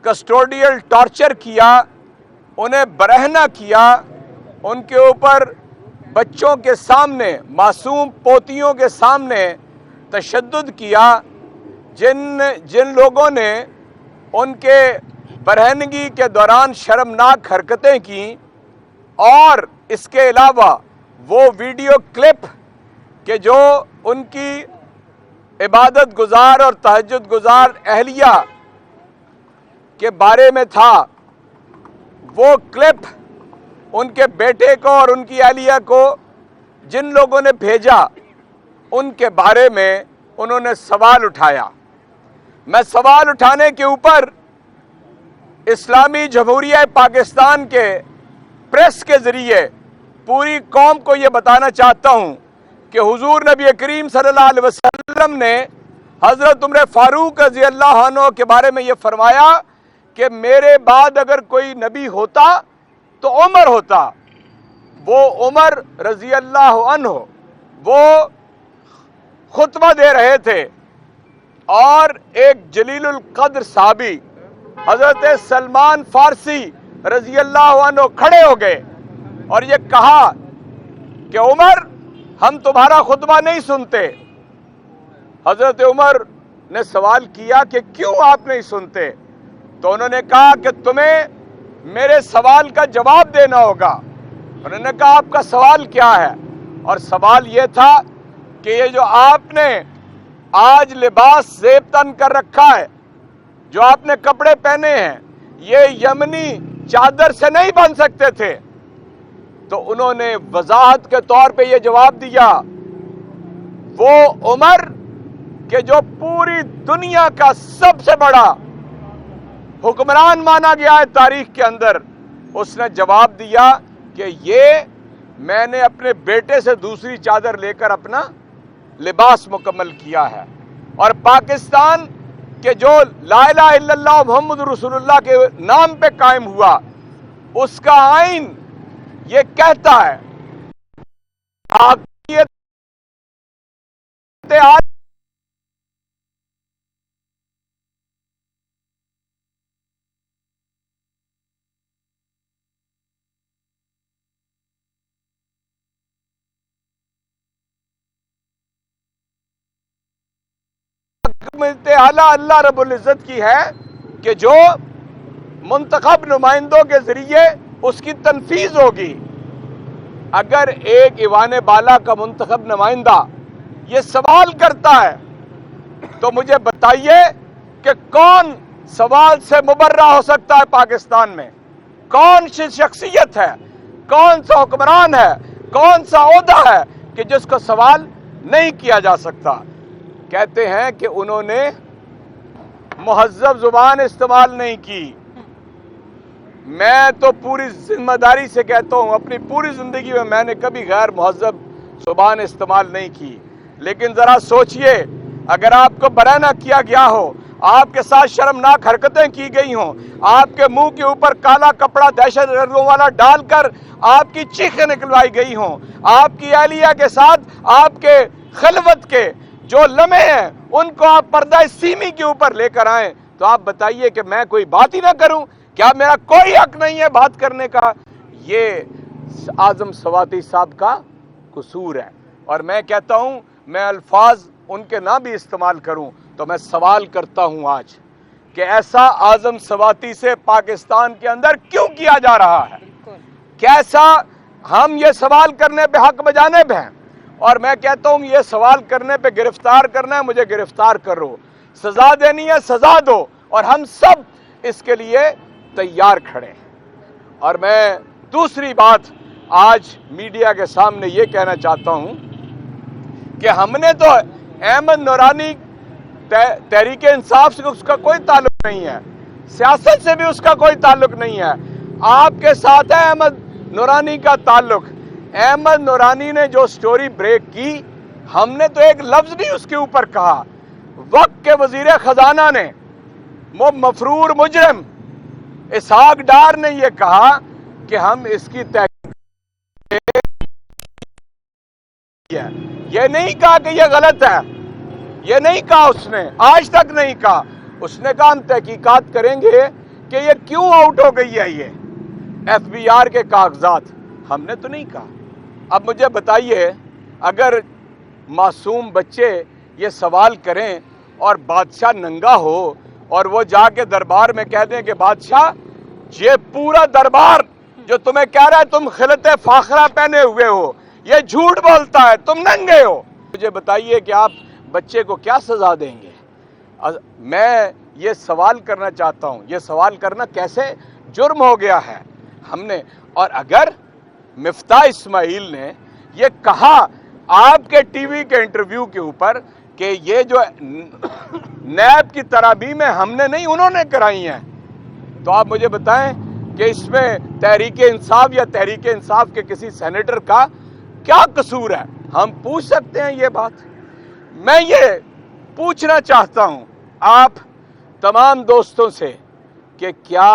Custodial torture کیا، انہیں برہنہ کیا، ان کے اوپر بچوں کے سامنے، معصوم پوتیوں کے سامنے تشدد کیا، جن لوگوں نے ان کے برہنگی کے دوران شرمناک حرکتیں کی، اور اس کے علاوہ وہ ویڈیو کلپ کہ جو ان کی عبادت گزار اور تہجد گزار اہلیہ کے بارے میں تھا، وہ کلپ ان کے بیٹے کو اور ان کی اہلیہ کو جن لوگوں نے بھیجا، ان کے بارے میں انہوں نے سوال اٹھایا۔ میں سوال اٹھانے کے اوپر اسلامی جمہوریہ پاکستان کے پریس کے ذریعے پوری قوم کو یہ بتانا چاہتا ہوں کہ حضور نبی کریم صلی اللہ علیہ وسلم نے حضرت عمر فاروق رضی اللہ عنہ کے بارے میں یہ فرمایا کہ میرے بعد اگر کوئی نبی ہوتا تو عمر ہوتا۔ وہ عمر رضی اللہ عنہ وہ خطبہ دے رہے تھے، اور ایک جلیل القدر صحابی حضرت سلمان فارسی رضی اللہ عنہ کھڑے ہو گئے اور یہ کہا کہ عمر، ہم تمہارا خطبہ نہیں سنتے۔ حضرت عمر نے سوال کیا کہ کیوں آپ نہیں سنتے؟ تو انہوں نے کہا کہ تمہیں میرے سوال کا جواب دینا ہوگا۔ انہوں نے کہا آپ کا سوال کیا ہے؟ اور سوال یہ تھا کہ یہ جو آپ نے آج لباس زیب تن کر رکھا ہے، جو آپ نے کپڑے پہنے ہیں، یہ یمنی چادر سے نہیں بن سکتے تھے۔ تو انہوں نے وضاحت کے طور پہ یہ جواب دیا، وہ عمر کہ جو پوری دنیا کا سب سے بڑا حکمران مانا گیا ہے تاریخ کے اندر، اس نے جواب دیا کہ یہ میں نے اپنے بیٹے سے دوسری چادر لے کر اپنا لباس مکمل کیا ہے۔ اور پاکستان کہ جو لا الہ الا اللہ محمد رسول اللہ کے نام پہ قائم ہوا، اس کا آئین یہ کہتا ہے اعلیٰ اللہ رب العزت کی ہے کہ جو منتخب نمائندوں کے ذریعے اس کی تنفیذ ہوگی۔ اگر ایک ایوان بالا کا منتخب نمائندہ یہ سوال کرتا ہے تو مجھے بتائیے کہ کون سوال سے مبرہ ہو سکتا ہے پاکستان میں؟ کون سی شخصیت ہے، کون سا حکمران ہے، کون سا عہدہ ہے کہ جس کو سوال نہیں کیا جا سکتا؟ کہتے ہیں کہ انہوں نے مہذب زبان استعمال نہیں کی۔ میں تو پوری ذمہ داری سے کہتا ہوں، اپنی پوری زندگی میں نے کبھی غیر مہذب زبان استعمال نہیں کی، لیکن ذرا سوچئے، اگر آپ کو برہنہ کیا گیا ہو، آپ کے ساتھ شرمناک حرکتیں کی گئی ہوں، آپ کے منہ کے اوپر کالا کپڑا دہشت گردوں والا ڈال کر آپ کی چیخیں نکلوائی گئی ہوں، آپ کی اہلیہ کے ساتھ آپ کے خلوت کے جو لمحے ہیں ان کو آپ پردہ سیمی کے اوپر لے کر آئیں، تو آپ بتائیے کہ میں کوئی بات ہی نہ کروں؟ کیا میرا کوئی حق نہیں ہے بات کرنے کا؟ یہ اعظم سواتی صاحب کا قصور ہے۔ اور میں کہتا ہوں، میں الفاظ ان کے نہ بھی استعمال کروں تو میں سوال کرتا ہوں آج کہ ایسا اعظم سواتی سے پاکستان کے اندر کیوں کیا جا رہا ہے؟ کیسا ہم یہ سوال کرنے پہ حق بجانب ہیں؟ اور میں کہتا ہوں یہ سوال کرنے پہ گرفتار کرنا ہے، مجھے گرفتار کرو، سزا دینی ہے سزا دو، اور ہم سب اس کے لیے تیار کھڑے ہیں۔ اور میں دوسری بات آج میڈیا کے سامنے یہ کہنا چاہتا ہوں کہ ہم نے تو احمد نورانی تحریک انصاف سے اس کا کوئی تعلق نہیں ہے، سیاست سے بھی اس کا کوئی تعلق نہیں ہے، آپ کے ساتھ ہے احمد نورانی کا تعلق۔ احمد نورانی نے جو سٹوری بریک کی، ہم نے تو ایک لفظ بھی اس کے اوپر کہا۔ وقت کے وزیر خزانہ نے، مفرور مجرم اسحاق ڈار نے یہ کہا کہ ہم اس کی تحقیق، یہ نہیں کہا کہ یہ غلط ہے، یہ نہیں کہا اس نے، آج تک نہیں کہا۔ اس نے کہا ہم تحقیقات کریں گے کہ یہ کیوں آؤٹ ہو گئی ہے یہ ایف بی آر کے کاغذات. ہم نے تو نہیں کہا. اب مجھے بتائیے اگر معصوم بچے یہ سوال کریں اور بادشاہ ننگا ہو اور وہ جا کے دربار میں کہہ دیں کہ بادشاہ یہ پورا دربار جو تمہیں کہہ رہا ہے تم خلعت فاخرہ پہنے ہوئے ہو یہ جھوٹ بولتا ہے تم ننگے ہو, مجھے بتائیے کہ آپ بچے کو کیا سزا دیں گے؟ میں یہ سوال کرنا چاہتا ہوں, یہ سوال کرنا کیسے جرم ہو گیا ہے ہم نے. اور اگر مفتاح اسماعیل نے یہ کہا آپ کے ٹی وی کے انٹرویو کے اوپر کہ یہ جو نیب کی ترابیمیں ہم نے نہیں انہوں نے کرائی ہیں, تو آپ مجھے بتائیں کہ اس میں تحریک انصاف یا تحریک انصاف کے کسی سینیٹر کا کیا قصور ہے؟ ہم پوچھ سکتے ہیں یہ بات. میں یہ پوچھنا چاہتا ہوں آپ تمام دوستوں سے کہ کیا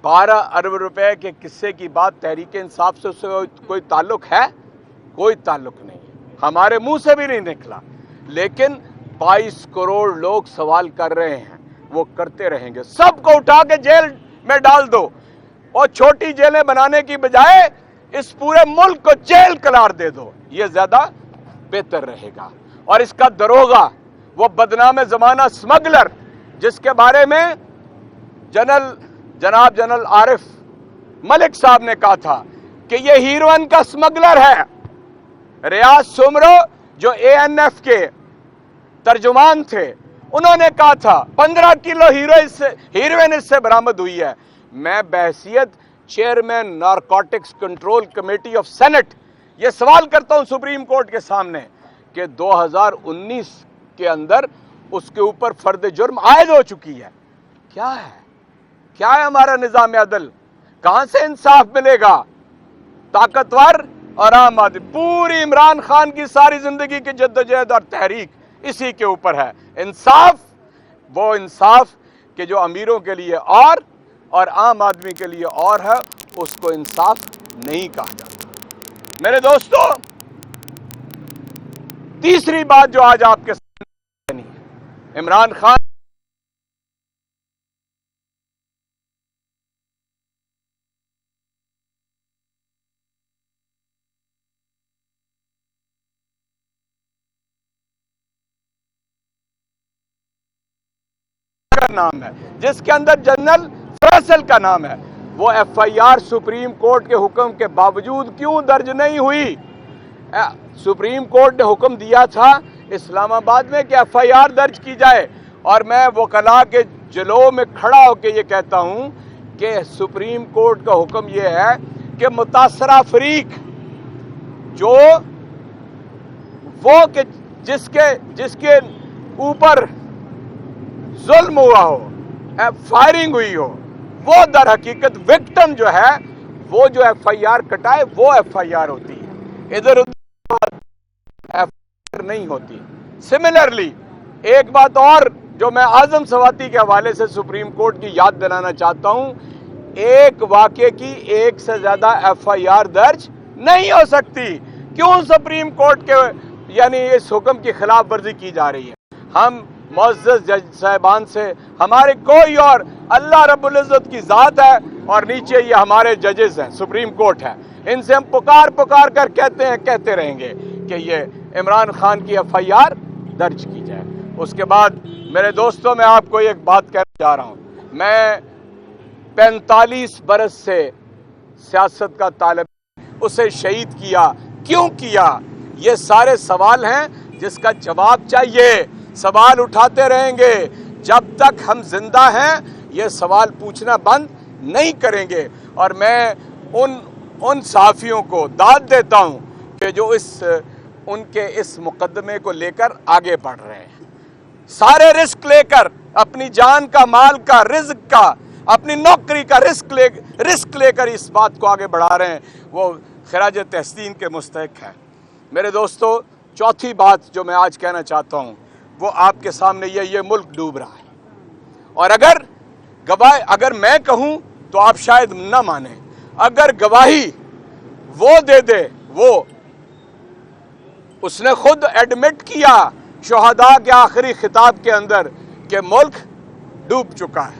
12 ارب روپے کے قصے کی بات تحریک انصاف سے اس سے کوئی تعلق ہے؟ کوئی تعلق نہیں ہے, ہمارے منہ سے بھی نہیں نکلا. لیکن 22 کروڑ لوگ سوال کر رہے ہیں, وہ کرتے رہیں گے. سب کو اٹھا کے جیل میں ڈال دو اور چھوٹی جیلیں بنانے کی بجائے اس پورے ملک کو جیل قرار دے دو, یہ زیادہ بہتر رہے گا. اور اس کا دروغہ وہ بدنام زمانہ سمگلر جس کے بارے میں جناب جنرل عارف ملک صاحب نے کہا تھا کہ یہ ہیروئن کا سمگلر ہے. ریاض سمرو جو اے این ایف کے ترجمان تھے انہوں نے کہا تھا 15 کلو ہیروئن اس سے برآمد ہوئی ہے. میں بحیثیت chairman narcotics control committee of senate یہ سوال کرتا ہوں سپریم کورٹ کے سامنے کہ 2019 کے اندر اس کے اوپر فرد جرم عائد ہو چکی ہے. کیا ہے ہمارا نظام عدل؟ کہاں سے انصاف ملے گا؟ طاقتور اور عام آدمی. پوری عمران خان کی ساری زندگی کی جدوجہد اور تحریک اسی کے اوپر ہے. انصاف, وہ انصاف کہ جو امیروں کے لیے اور عام آدمی کے لیے اور ہے, اس کو انصاف نہیں کہا جاتا. میرے دوستو, تیسری بات جو آج آپ کے سامنے ہے, عمران خان کا نام ہے جس کے اندر جنرل فیصل کا نام ہے, وہ F I R supreme court کے حکم کے باوجود کیوں درج نہیں ہوئی؟ سپریم کورٹ نے حکم دیا تھا اسلام آباد میں کہ ایف آئی آر درج کی جائے, اور میں وکلاء کے جلو میں کھڑا ہو کے یہ کہتا ہوں کہ سپریم کورٹ کا حکم یہ ہے کہ متاثرہ فریق جو وہ کہ جس کے اوپر ظلم ہوا ہو, فائرنگ ہوئی ہو, وہ در حقیقت وکٹم جو ہے وہ جو ایف آئی آر کٹائے وہ ایف آئی آر ہوتی ہے, ادھر ایف آئی آر نہیں ہوتی. سملرلی ایک بات اور جو میں اعظم سواتی کے حوالے سے سپریم کورٹ کی یاد دلانا چاہتا ہوں, ایک واقعے کی ایک سے زیادہ ایف آئی آر درج نہیں ہو سکتی. کیوں سپریم کورٹ کے یعنی اس حکم کی خلاف ورزی کی جا رہی ہے؟ ہم معزز جج صاحبان سے, ہمارے کوئی اور اللہ رب العزت کی ذات ہے اور نیچے یہ ہمارے ججز ہیں, سپریم کورٹ ہے, ان سے ہم پکار کر کہتے رہیں گے کہ یہ عمران خان کی ایف آئی آر درج کی جائے. اس کے بعد میرے دوستوں میں آپ کو ایک بات کہنا چاہ رہا ہوں, میں 45 برس سے سیاست کا طالب, اسے شہید کیا, کیوں کیا؟ یہ سارے سوال ہیں جس کا جواب چاہیے. سوال اٹھاتے رہیں گے جب تک ہم زندہ ہیں, یہ سوال پوچھنا بند نہیں کریں گے. اور میں ان صحافیوں کو داد دیتا ہوں کہ جو ان کے اس مقدمے کو لے کر آگے بڑھ رہے ہیں, سارے رسک لے کر, اپنی جان کا, مال کا, رزق کا, اپنی نوکری کا رسک لے کر اس بات کو آگے بڑھا رہے ہیں, وہ خراج تحسین کے مستحق ہیں. میرے دوستو, چوتھی بات جو میں آج کہنا چاہتا ہوں وہ آپ کے سامنے یہ ملک ڈوب رہا ہے, اور اگر میں کہوں تو آپ شاید نہ مانیں. اگر گواہی وہ دے دے, اس نے خود ایڈمٹ کیا شہداء کے آخری خطاب کے اندر کہ ملک ڈوب چکا ہے.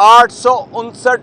859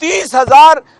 30,000